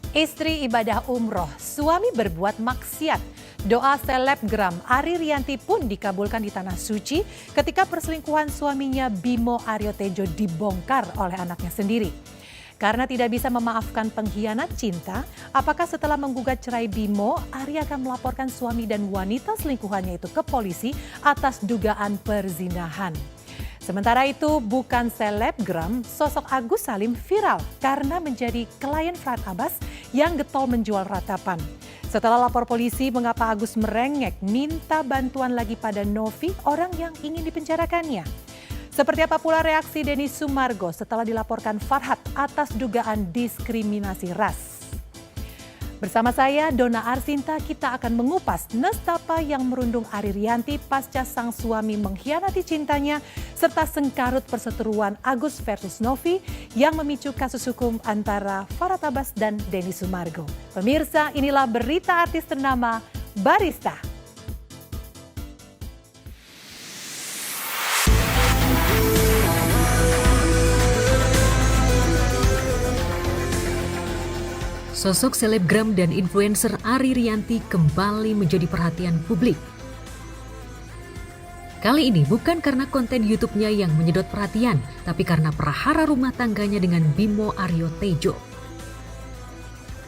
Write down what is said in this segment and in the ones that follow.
Istri ibadah umroh, suami berbuat maksiat. Doa selebgram Ari Rianti pun dikabulkan di Tanah Suci ketika perselingkuhan suaminya Bimo Aryo Tejo dibongkar oleh anaknya sendiri. Karena tidak bisa memaafkan pengkhianat cinta, apakah setelah menggugat cerai Bimo, Ari akan melaporkan suami dan wanita selingkuhannya itu ke polisi atas dugaan perzinahan. Sementara itu, bukan selebgram, sosok Agus Salim viral karena menjadi klien Fad Abbas yang getol menjual ratapan. Setelah lapor polisi mengapa Agus merengek minta bantuan lagi pada Novi, orang yang ingin dipenjarakannya. Seperti apa pula reaksi Denny Sumargo setelah dilaporkan Farhad atas dugaan diskriminasi ras? Bersama saya, Dona Arsinta, kita akan mengupas nestapa yang merundung Ari Rianti pasca sang suami mengkhianati cintanya, serta sengkarut perseteruan Agus versus Novi yang memicu kasus hukum antara Farhad Abbas dan Denny Sumargo. Pemirsa, inilah berita artis ternama Barista. Sosok selebgram dan influencer Ari Rianti kembali menjadi perhatian publik. Kali ini bukan karena konten YouTube-nya yang menyedot perhatian, tapi karena prahara rumah tangganya dengan Bimo Aryo Tejo.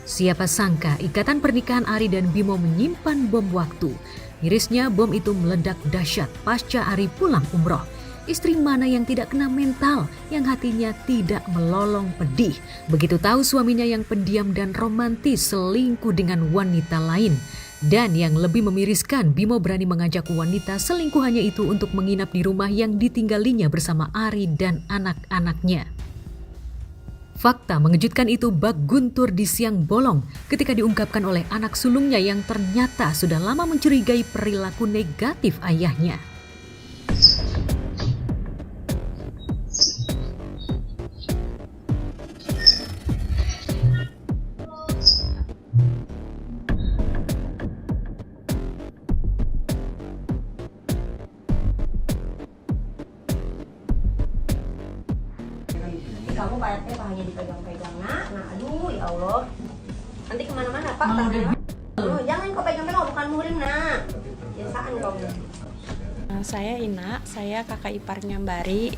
Siapa sangka ikatan pernikahan Ari dan Bimo menyimpan bom waktu. Mirisnya bom itu meledak dahsyat pasca Ari pulang umroh. Istri mana yang tidak kena mental, yang hatinya tidak melolong pedih. Begitu tahu suaminya yang pendiam dan romantis selingkuh dengan wanita lain. Dan yang lebih memiriskan, Bimo berani mengajak wanita selingkuhannya itu untuk menginap di rumah yang ditinggalinya bersama Ari dan anak-anaknya. Fakta mengejutkan itu bak guntur di siang bolong ketika diungkapkan oleh anak sulungnya yang ternyata sudah lama mencurigai perilaku negatif ayahnya. Kamu pahanya dipegang-pegang nak, aduh ya Allah, nanti kemana-mana pak tangannya. Jangan kau pegang-pegang, bukan muhrim nak, biasaan kau. Saya Ina, saya kakak iparnya Bari,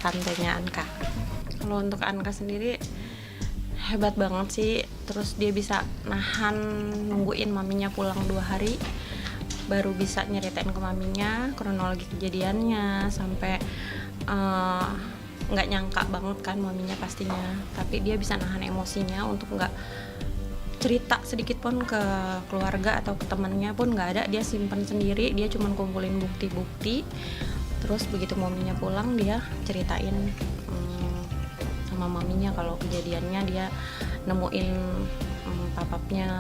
tantenya Anka. Kalau untuk Anka sendiri hebat banget sih, terus dia bisa nahan nungguin maminya pulang 2 hari, baru bisa nyeritain ke maminya kronologi kejadiannya sampai nggak nyangka banget kan maminya pastinya, tapi dia bisa nahan emosinya untuk nggak cerita sedikit pun ke keluarga atau ke temannya pun nggak ada, dia simpen sendiri, dia cuma kumpulin bukti-bukti, terus begitu maminya pulang dia ceritain sama maminya kalau kejadiannya dia nemuin papapnya.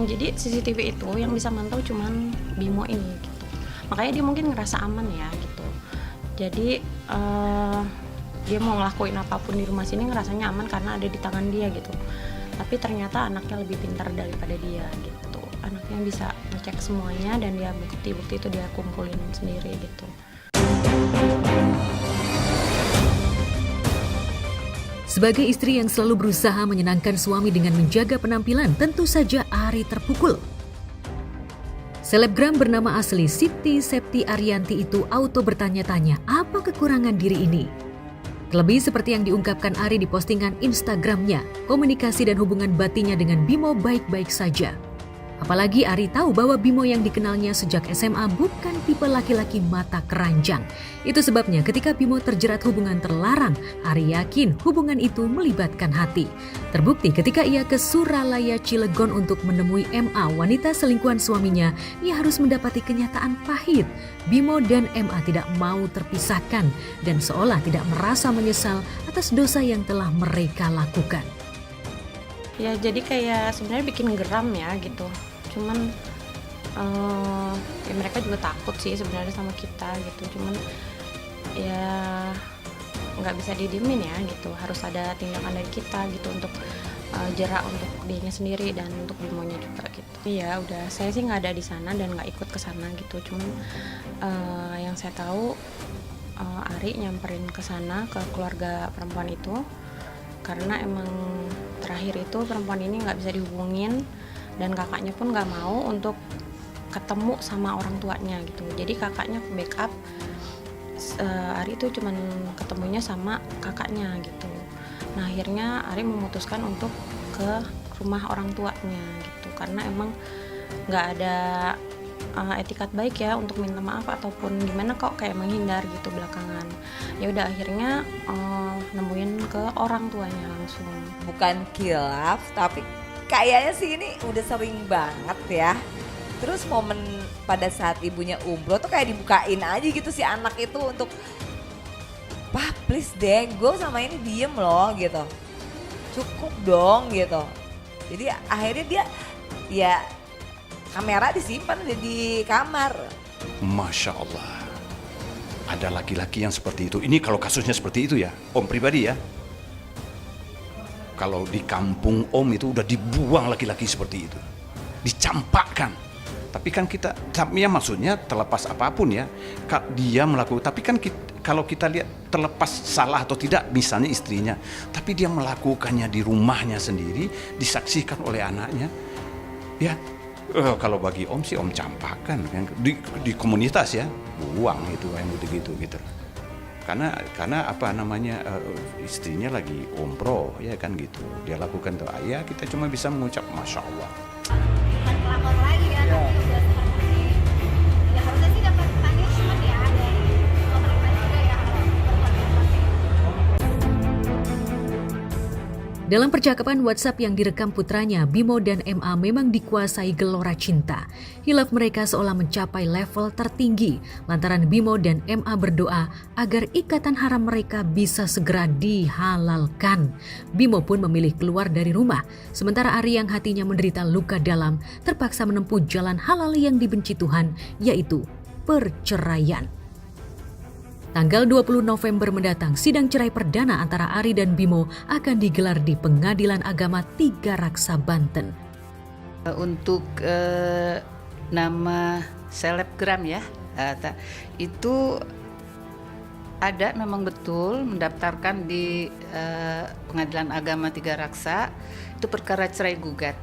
Jadi CCTV itu yang bisa mantau cuman Bimo ini gitu, makanya dia mungkin ngerasa aman ya gitu. Jadi dia mau ngelakuin apapun di rumah sini ngerasanya aman karena ada di tangan dia gitu. Tapi ternyata anaknya lebih pintar daripada dia gitu. Anaknya bisa ngecek semuanya dan dia bukti-bukti itu dia kumpulin sendiri gitu. Sebagai istri yang selalu berusaha menyenangkan suami dengan menjaga penampilan, tentu saja Ari terpukul. Selebgram bernama asli Siti Septi Arianti itu auto bertanya-tanya apa kekurangan diri ini. Terlebih seperti yang diungkapkan Ari di postingan Instagramnya, komunikasi dan hubungan batinnya dengan Bimo baik-baik saja. Apalagi Ari tahu bahwa Bimo yang dikenalnya sejak SMA bukan tipe laki-laki mata keranjang. Itu sebabnya ketika Bimo terjerat hubungan terlarang, Ari yakin hubungan itu melibatkan hati. Terbukti ketika ia ke Suralaya Cilegon untuk menemui MA, wanita selingkuhan suaminya, ia harus mendapati kenyataan pahit. Bimo dan MA tidak mau terpisahkan dan seolah tidak merasa menyesal atas dosa yang telah mereka lakukan. Ya jadi kayak sebenarnya bikin geram ya gitu. Cuman ya mereka juga takut sih sebenarnya sama kita gitu. Cuman ya nggak bisa didiemin ya gitu. Harus ada tindakan dari kita gitu untuk jerak untuk dianya sendiri dan untuk Bimonya juga gitu. Iya udah, saya sih nggak ada di sana dan nggak ikut ke sana gitu. Cuman yang saya tahu Ari nyamperin ke sana ke keluarga perempuan itu karena emang terakhir itu perempuan ini nggak bisa dihubungin dan kakaknya pun nggak mau untuk ketemu sama orang tuanya gitu. Jadi kakaknya backup, Ari itu cuman ketemunya sama kakaknya gitu. Nah akhirnya Ari memutuskan untuk ke rumah orang tuanya gitu, karena emang nggak ada etikat baik ya untuk minta maaf ataupun gimana, kok kayak menghindar gitu belakangan. Ya udah akhirnya nemuin ke orang tuanya langsung. Bukan kilaf, tapi kayaknya sih ini udah sering banget ya. Terus momen pada saat ibunya umroh tuh kayak dibukain aja gitu si anak itu untuk, "Pak please deh, gue sama ini diem loh," gitu. "Cukup dong," gitu. Jadi akhirnya dia ya kamera disimpan di kamar. Masya Allah, ada laki-laki yang seperti itu. Ini kalau kasusnya seperti itu ya, Om pribadi ya. Kalau di kampung Om itu udah dibuang laki-laki seperti itu, dicampakkan. Tapi kan kita, ya maksudnya terlepas apapun ya, dia melakukan. Tapi kan kalau kita lihat terlepas salah atau tidak, misalnya istrinya, tapi dia melakukannya di rumahnya sendiri, disaksikan oleh anaknya, ya. Kalau bagi Om sih Om campakkan di komunitas ya, buang itu yang gitu gitu. Karena apa namanya, istrinya lagi umroh ya kan gitu, dia lakukan tuh. Ya kita cuma bisa mengucap Masya Allah. Bukan pelakor lagi ya, tapi udah seperti ya harusnya sih dapat punishment ya dari pemerintah juga ya. Dalam percakapan WhatsApp yang direkam putranya, Bimo dan MA memang dikuasai gelora cinta. Hilaf mereka seolah mencapai level tertinggi lantaran Bimo dan MA berdoa agar ikatan haram mereka bisa segera dihalalkan. Bimo pun memilih keluar dari rumah, sementara Ari yang hatinya menderita luka dalam terpaksa menempuh jalan halal yang dibenci Tuhan, yaitu perceraian. Tanggal 20 November mendatang, sidang cerai perdana antara Ari dan Bimo akan digelar di Pengadilan Agama Tiga Raksa, Banten. Untuk nama selebgram ya, itu ada memang betul mendaftarkan di Pengadilan Agama Tiga Raksa, itu perkara cerai gugat.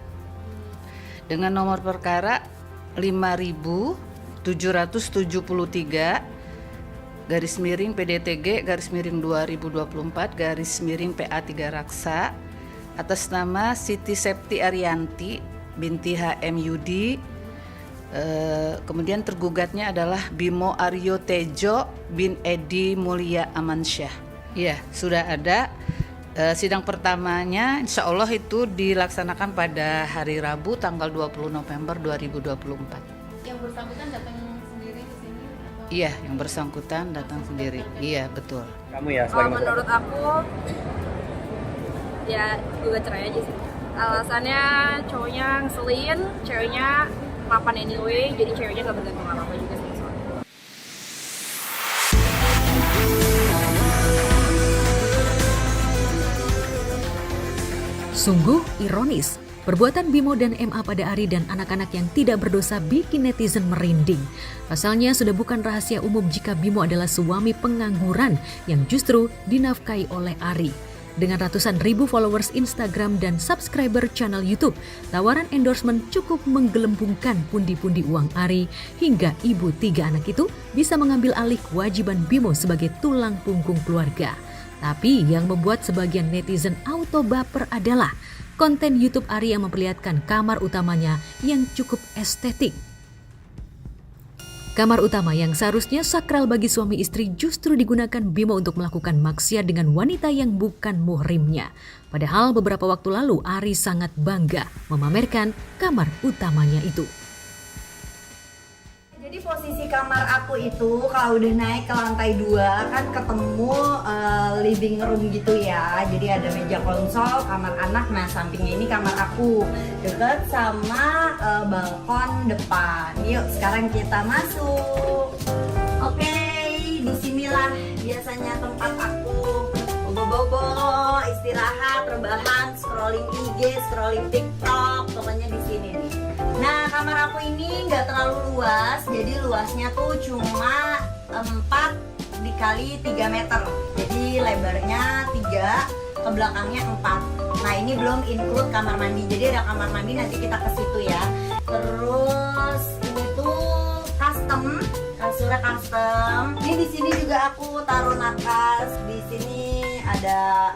Dengan nomor perkara 5.773 garis miring PDTG garis miring 2024 garis miring PA 3 Raksa atas nama Siti Septi Ariyanti binti HMUD. Kemudian tergugatnya adalah Bimo Aryo Tejo bin Edi Mulia Amansyah. Ya, sudah ada sidang pertamanya, insya Allah itu dilaksanakan pada hari Rabu tanggal 20 November 2024. Yang bersangkutan datang sendiri ke sini atau? Iya, yang bersangkutan datang sendiri. Iya, betul. Kamu ya? Menurut aku ya juga cerai aja sih. Alasannya cowoknya ngeselin, ceweknya mapan anyway, jadi ceweknya nggak bergantung apa-apa juga sih soalnya. Sungguh ironis, perbuatan Bimo dan MA pada Ari dan anak-anak yang tidak berdosa bikin netizen merinding. Pasalnya sudah bukan rahasia umum jika Bimo adalah suami pengangguran yang justru dinafkahi oleh Ari. Dengan ratusan ribu followers Instagram dan subscriber channel YouTube, tawaran endorsement cukup menggelembungkan pundi-pundi uang Ari hingga ibu 3 anak itu bisa mengambil alih kewajiban Bimo sebagai tulang punggung keluarga. Tapi yang membuat sebagian netizen auto baper adalah konten YouTube Ari yang memperlihatkan kamar utamanya yang cukup estetik. Kamar utama yang seharusnya sakral bagi suami istri justru digunakan Bimo untuk melakukan maksiat dengan wanita yang bukan muhrimnya. Padahal beberapa waktu lalu Ari sangat bangga memamerkan kamar utamanya itu. Jadi posisi kamar aku itu kalau udah naik ke lantai 2 kan ketemu living room gitu ya. Jadi ada meja konsol, kamar anak, nah sampingnya ini kamar aku deket sama balkon depan. Yuk sekarang kita masuk. Oke, disinilah biasanya tempat aku bobo-bobo, istirahat, rebahan, scrolling IG, scrolling TikTok, pokoknya di sini nih. Nah, kamar aku ini nggak terlalu luas, jadi luasnya tuh cuma 4 dikali 3 meter. Jadi lebarnya 3, ke belakangnya 4. Nah ini belum include kamar mandi, jadi ada kamar mandi nanti kita ke situ ya. Terus ini tuh custom, kasurnya custom. Ini di sini juga aku taruh nakas. Di sini ada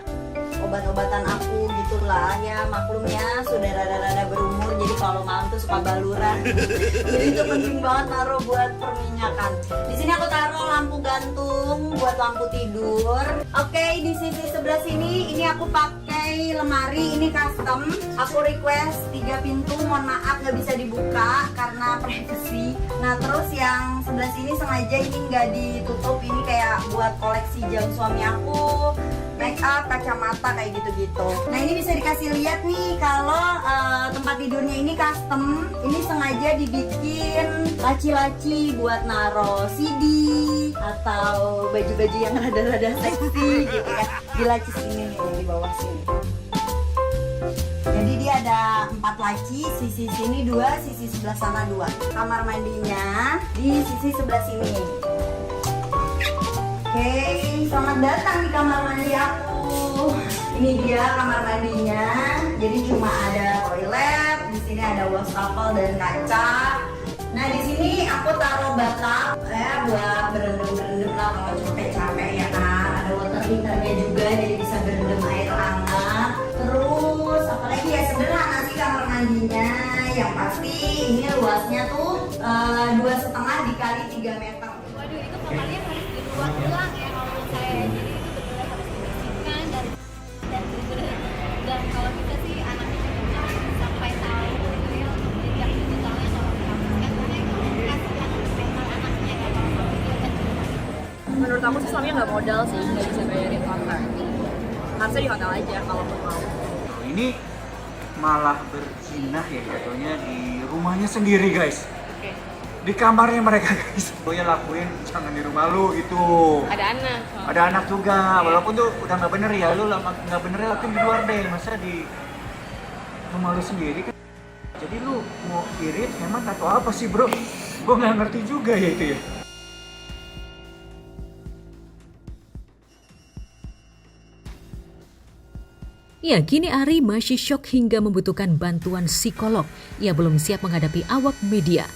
obat-obatan aku gitulah ya, maklumnya sudah rada-rada berumur, jadi kalau malam tuh suka baluran. Jadi itu penting banget taruh buat perminyakan. Di sini aku taruh lampu gantung buat lampu tidur. Oke, di sisi sebelah sini ini aku pakai lemari, ini custom. Aku request 3 pintu, mohon maaf nggak bisa dibuka karena privacy. Nah terus yang sebelah sini sengaja ini nggak ditutup, ini kayak buat koleksi jam suami aku, make up, kacamata kayak gitu-gitu. Nah ini bisa dikasih lihat nih kalau tempat tidurnya ini custom. Ini sengaja dibikin laci-laci buat naro CD atau baju-baju yang rada-rada seksi gitu ya. Di laci sini nih, di bawah sini. Jadi dia ada 4 laci, sisi sini 2, sisi sebelah sana 2. Kamar mandinya di sisi sebelah sini. Oke, selamat datang di kamar mandi aku. Ini dia kamar mandinya. Jadi cuma ada toilet, di sini ada wastafel dan kaca. Nah di sini aku taruh batap ya buat berendam-berendam lah kalau capek-capek ya kan. Ada water heaternya juga, jadi bisa berendam air hangat. Terus apalagi ya, sederhana sih kamar mandinya. Yang pasti ini luasnya tuh 2,5 dikali 3 meter. Waduh, itu kamarnya harus dibuat ulang ya kalau menurut saya. Jadi itu benar-benar harus dibersihkan dan benar-benar. Dan kalau kita sih anaknya juga sampai tahu gitu ya untuk jejak digitalnya kalau dihapuskan, karena kasihan mental anaknya ya kalau dia kan. Menurut aku sih suaminya nggak modal sih, nggak bisa bayarin hotel. Harusnya di hotel aja kalau mau. Ini malah berzina ya jatuhnya di rumahnya sendiri guys. Di kamarnya mereka guys. Lo ya lakuin jangan di rumah lu gitu. Ada anak juga, walaupun tuh udah nggak bener ya, lu nggak bener lakuin di luar deh, masa di rumah lu sendiri kan. Jadi lu mau irit hemat atau apa sih bro? Gue nggak ngerti juga ya itu ya. Ya, kini Ari masih syok hingga membutuhkan bantuan psikolog. Ia belum siap menghadapi awak media.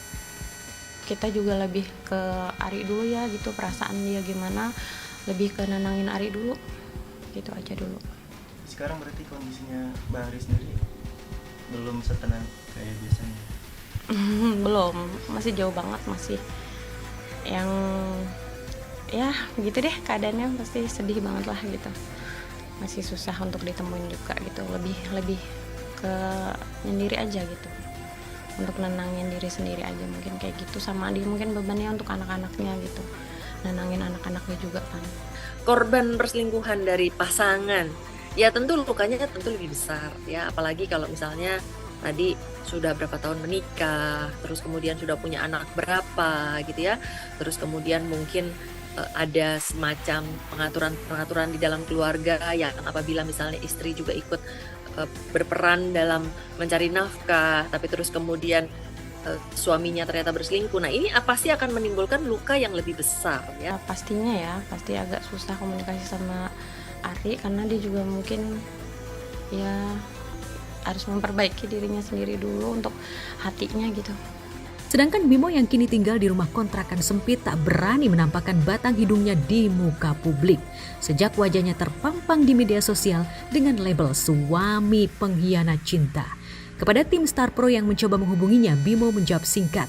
Kita juga lebih ke Ari dulu ya gitu, perasaan dia gimana, lebih ke nenangin Ari dulu, gitu aja dulu. Sekarang berarti kondisinya Mbak Ari sendiri belum setenang kayak biasanya? Belum, masih jauh banget, masih yang ya gitu deh keadaannya, pasti sedih banget lah gitu. Masih susah untuk ditemuin juga gitu, lebih ke nyendiri aja gitu, untuk nenangin diri sendiri aja mungkin kayak gitu, sama dia mungkin bebannya untuk anak-anaknya gitu, nenangin anak-anaknya juga kan. Korban perselingkuhan dari pasangan, ya tentu lukanya tentu lebih besar ya, apalagi kalau misalnya tadi sudah berapa tahun menikah, terus kemudian sudah punya anak berapa gitu ya, terus kemudian mungkin ada semacam pengaturan di dalam keluarga yang apabila misalnya istri juga ikut berperan dalam mencari nafkah, tapi terus kemudian suaminya ternyata berselingkuh. Nah ini pasti akan menimbulkan luka yang lebih besar ya. Pastinya ya, pasti agak susah komunikasi sama Ari karena dia juga mungkin ya harus memperbaiki dirinya sendiri dulu untuk hatinya gitu. Sedangkan Bimo yang kini tinggal di rumah kontrakan sempit tak berani menampakkan batang hidungnya di muka publik. Sejak wajahnya terpampang di media sosial dengan label suami pengkhianat cinta. Kepada tim Star Pro yang mencoba menghubunginya, Bimo menjawab singkat.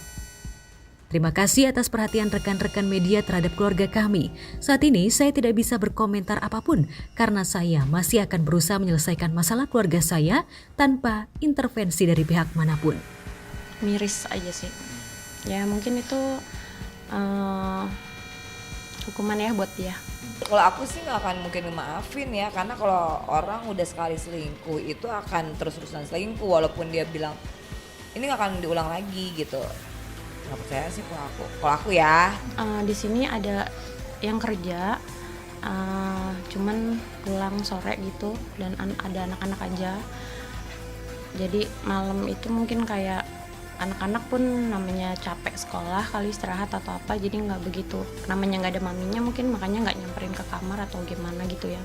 Terima kasih atas perhatian rekan-rekan media terhadap keluarga kami. Saat ini saya tidak bisa berkomentar apapun karena saya masih akan berusaha menyelesaikan masalah keluarga saya tanpa intervensi dari pihak manapun. Miris aja sih ya, mungkin itu hukuman ya buat dia. Kalau aku sih nggak akan mungkin maafin ya, karena kalau orang udah sekali selingkuh itu akan terus-terusan selingkuh walaupun dia bilang ini nggak akan diulang lagi gitu. Nggak percaya sih kalau aku ya. Di sini ada yang kerja cuman pulang sore gitu dan ada anak-anak aja, jadi malam itu mungkin kayak anak-anak pun namanya capek sekolah kali, istirahat atau apa, jadi nggak begitu, namanya nggak ada maminya mungkin makanya nggak nyamperin ke kamar atau gimana gitu ya.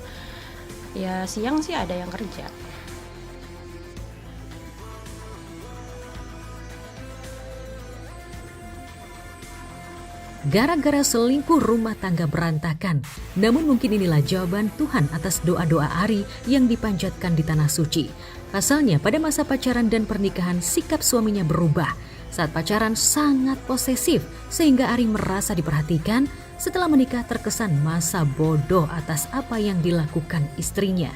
Ya siang sih ada yang kerja. Gara-gara selingkuh rumah tangga berantakan. Namun mungkin inilah jawaban Tuhan atas doa-doa Ari yang dipanjatkan di Tanah Suci. Pasalnya pada masa pacaran dan pernikahan sikap suaminya berubah. Saat pacaran sangat posesif sehingga Ari merasa diperhatikan. Setelah menikah terkesan masa bodoh atas apa yang dilakukan istrinya.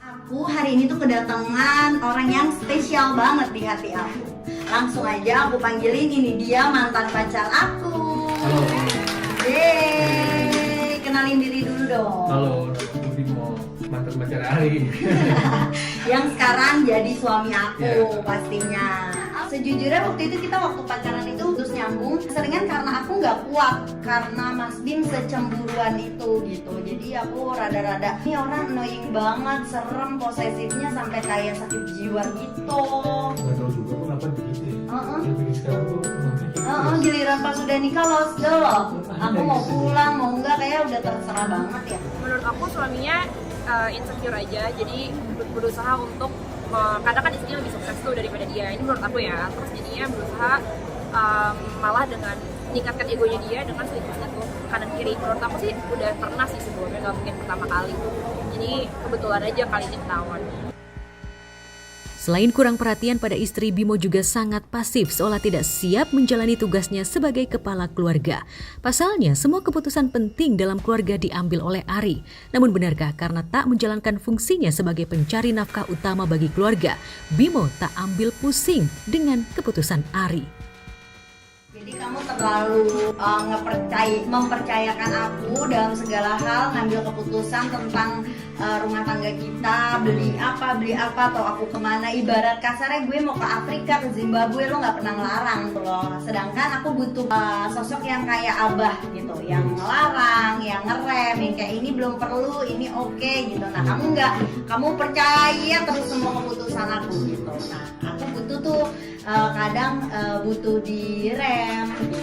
Aku hari ini tuh kedatangan orang yang spesial banget di hati aku. Langsung aja aku panggilin, ini dia mantan pacar aku. Halo. Yeay, kenalin diri dulu dong. Halo, aku Bimo, mantan pacar Ari. Yang sekarang jadi suami aku Ya. pastinya. Sejujurnya waktu itu kita waktu pacaran itu terus nyambung. Keseringan karena aku nggak kuat karena Mas Bim secemburuan itu gitu. Jadi aku rada-rada ini orang annoying banget, serem, posesifnya sampai kayak sakit jiwa gitu. Nggak tahu juga kenapa begitu ya. Yang bikin sekarang tuh Giliran pas udah nikah lost loh. Aku mau pulang mau nggak kayak udah terserah banget ya. Menurut aku suaminya insecure aja, jadi berusaha untuk kadang kan istrinya lebih sukses tuh daripada dia. Ini menurut aku ya. Terus jadinya berusaha malah dengan meningkatkan egonya dia dengan selingkuh kanan kiri. Menurut aku sih udah pernah sih sebelumnya, nggak mungkin pertama kali. Jadi kebetulan aja kali ini ketahuan. Selain kurang perhatian pada istri, Bimo juga sangat pasif seolah tidak siap menjalani tugasnya sebagai kepala keluarga. Pasalnya, semua keputusan penting dalam keluarga diambil oleh Ari. Namun benarkah karena tak menjalankan fungsinya sebagai pencari nafkah utama bagi keluarga, Bimo tak ambil pusing dengan keputusan Ari? Jadi kamu terlalu mempercayakan aku dalam segala hal, ngambil keputusan tentang rumah tangga kita, beli apa, atau aku kemana. Ibarat kasarnya gue mau ke Afrika, ke Zimbabwe, lo nggak pernah ngelarang loh. Sedangkan aku butuh sosok yang kayak abah gitu, yang ngelarang, yang ngerem, yang kayak ini belum perlu, ini oke gitu. Nah kamu nggak, kamu percaya terus semua keputusan aku gitu. Nah aku butuh tuh kadang butuh direm gitu.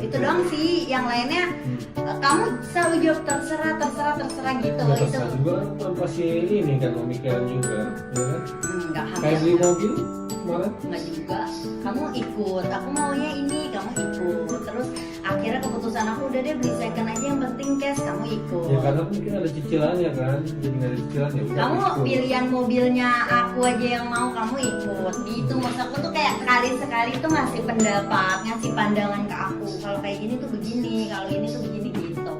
Itu doang sih, yang lainnya kamu selalu jawab terserah gitu. nggak Itu terserah juga kan pasti ini kan pemikiran juga, ya kan? nggak Kayak beli mobil kemarin. nggak juga, kamu ikut, aku maunya ini, kamu ikut. Terus akhirnya keputusan aku udah deh beli second aja, yang penting cash, kamu ikut. Ya karena mungkin ada cicilannya kan, jadi nggak ada cicilan ya udah Kamu ikut. pilihan mobilnya aku aja yang mau, kamu ikut gitu. Maksud aku tuh kayak sekali tuh ngasih pendapat, ngasih pandangan ke aku. Kalau kayak gini tuh begini, kalau ini tuh begini gitu.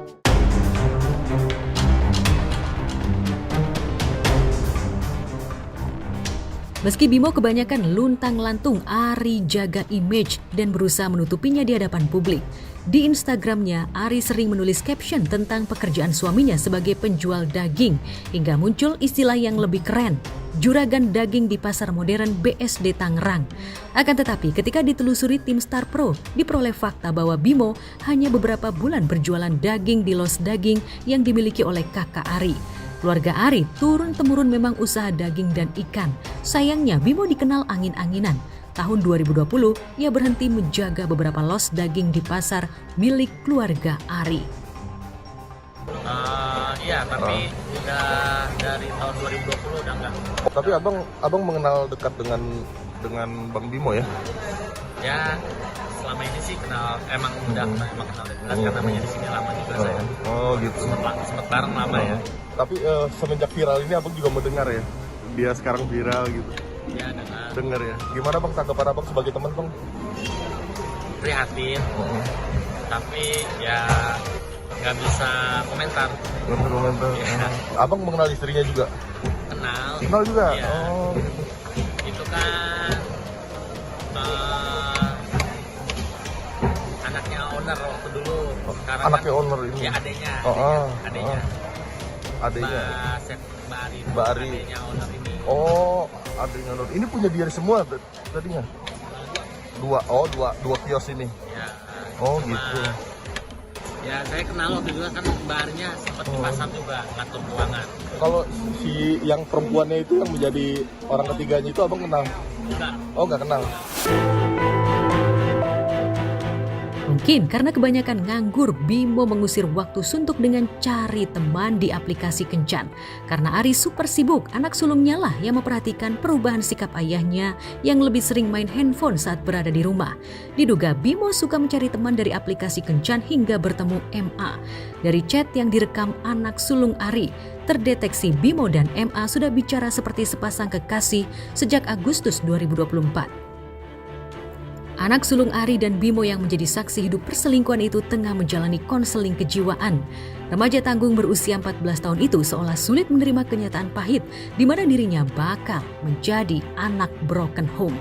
Meski Bimo kebanyakan luntang-lantung, Ari jaga image dan berusaha menutupinya di hadapan publik. Di Instagramnya, Ari sering menulis caption tentang pekerjaan suaminya sebagai penjual daging, hingga muncul istilah yang lebih keren, juragan daging di pasar modern BSD Tangerang. Akan tetapi ketika ditelusuri tim Star Pro, diperoleh fakta bahwa Bimo hanya beberapa bulan berjualan daging di los daging yang dimiliki oleh kakak Ari. Keluarga Ari turun-temurun memang usaha daging dan ikan. Sayangnya Bimo dikenal angin-anginan. Tahun 2020, ia berhenti menjaga beberapa los daging di pasar milik keluarga Ari. Iya, tapi udah dari tahun 2020 udah enggak. Tapi abang mengenal dekat dengan Bang Bimo ya? Ya, selama ini sih kenal, emang kenal dekat karena namanya di sini lama juga saya. Oh gitu. Sempet bareng lama ya. Tapi semenjak viral ini abang juga mendengar ya? Dia sekarang viral gitu. Ya, dengar ya. Gimana bang tanggapan abang sebagai teman bang? prihatin. Tapi ya nggak bisa komentar. Nggak bisa komentar. Ya. Abang mengenal istrinya juga? Kenal. Kenal juga? Ya. Oh. Itu kan anaknya owner waktu dulu. Sekarang Anaknya kan, owner ini? Ya adenya. Adenya. Adenya. Mbak Ari. Adenya owner ini. Oh, adenya owner. Ini punya dia semua tadinya? Dua kios ini? Ya. Oh gitu. Ya saya kenal waktu juga kan barnya sempat di pasar juga ngatur keuangan. Kalau si yang perempuannya itu yang menjadi orang ketiganya itu abang kenal? Enggak. Oh nggak kenal. Mungkin karena kebanyakan nganggur, Bimo mengusir waktu suntuk dengan cari teman di aplikasi Kencan. Karena Ari super sibuk, anak sulungnya lah yang memperhatikan perubahan sikap ayahnya yang lebih sering main handphone saat berada di rumah. Diduga Bimo suka mencari teman dari aplikasi Kencan hingga bertemu MA. Dari chat yang direkam anak sulung Ari, terdeteksi Bimo dan MA sudah bicara seperti sepasang kekasih sejak Agustus 2024. Anak sulung Ari dan Bimo yang menjadi saksi hidup perselingkuhan itu tengah menjalani konseling kejiwaan. Remaja tanggung berusia 14 tahun itu seolah sulit menerima kenyataan pahit di mana dirinya bakal menjadi anak broken home.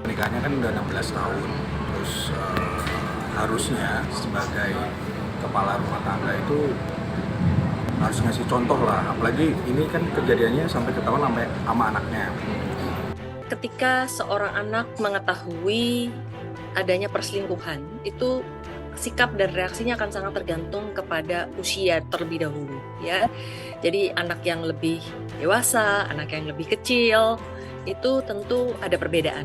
Pernikahannya kan udah 16 tahun, terus harusnya sebagai kepala rumah tangga itu harus ngasih contoh lah, apalagi ini kan kejadiannya sampai ketahuan sampai sama anaknya. Ketika seorang anak mengetahui adanya perselingkuhan, itu sikap dan reaksinya akan sangat tergantung kepada usia terlebih dahulu, ya. Jadi anak yang lebih dewasa, anak yang lebih kecil, itu tentu ada perbedaan.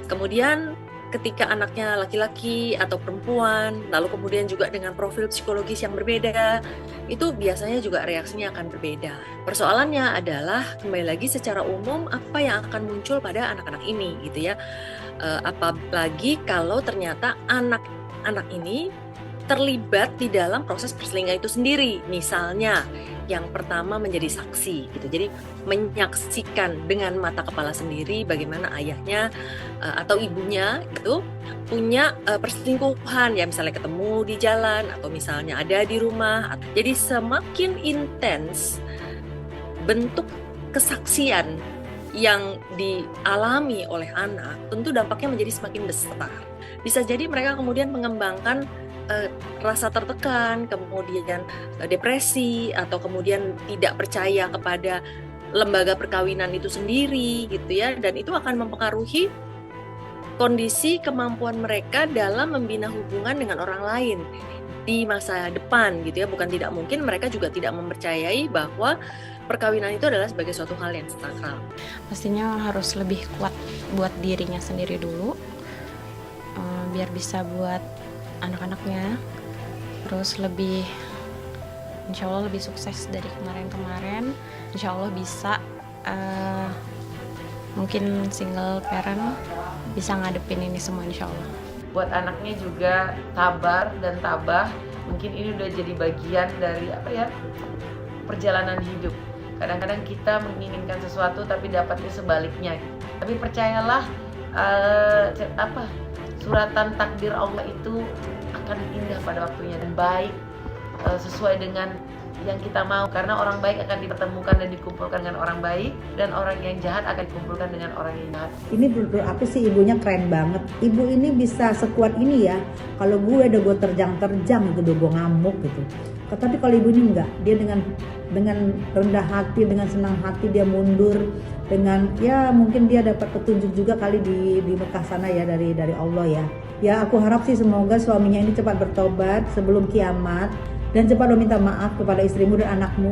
Kemudian ketika anaknya laki-laki atau perempuan, lalu kemudian juga dengan profil psikologis yang berbeda, itu biasanya juga reaksinya akan berbeda. Persoalannya adalah kembali lagi secara umum apa yang akan muncul pada anak-anak ini gitu ya. Apalagi kalau ternyata anak-anak ini terlibat di dalam proses perselingkuhan itu sendiri. Misalnya yang pertama menjadi saksi gitu. Jadi menyaksikan dengan mata kepala sendiri bagaimana ayahnya atau ibunya itu punya perselingkuhan, ya misalnya ketemu di jalan atau misalnya ada di rumah. Jadi semakin intens bentuk kesaksian yang dialami oleh anak, tentu dampaknya menjadi semakin besar. Bisa jadi mereka kemudian mengembangkan rasa tertekan, kemudian depresi, atau kemudian tidak percaya kepada lembaga perkawinan itu sendiri gitu ya, dan itu akan mempengaruhi kondisi kemampuan mereka dalam membina hubungan dengan orang lain di masa depan gitu ya. Bukan tidak mungkin mereka juga tidak mempercayai bahwa perkawinan itu adalah sebagai suatu hal yang sakral. Pastinya harus lebih kuat buat dirinya sendiri dulu, biar bisa buat anak-anaknya, terus lebih, insya Allah lebih sukses dari kemarin-kemarin. Insya Allah bisa, mungkin single parent bisa ngadepin ini semua insya Allah. Buat anaknya juga sabar dan tabah, mungkin ini udah jadi bagian dari perjalanan hidup. Kadang-kadang kita menginginkan sesuatu tapi dapatnya sebaliknya. Tapi percayalah, suratan takdir Allah itu akan indah pada waktunya dan baik, sesuai dengan yang kita mau, karena orang baik akan dipertemukan dan dikumpulkan dengan orang baik, dan orang yang jahat akan dikumpulkan dengan orang yang jahat. Ini menurut aku sih ibunya keren banget. Ibu ini bisa sekuat ini ya. Kalau gue terjang gitu, gue ngamuk gitu. Tapi kalau ibu ini enggak, dia dengan rendah hati, dengan senang hati dia mundur, dengan ya mungkin dia dapat petunjuk juga kali di Mekah sana ya dari Allah ya. Ya aku harap sih semoga suaminya ini cepat bertobat sebelum kiamat dan cepat minta maaf kepada istrimu dan anakmu.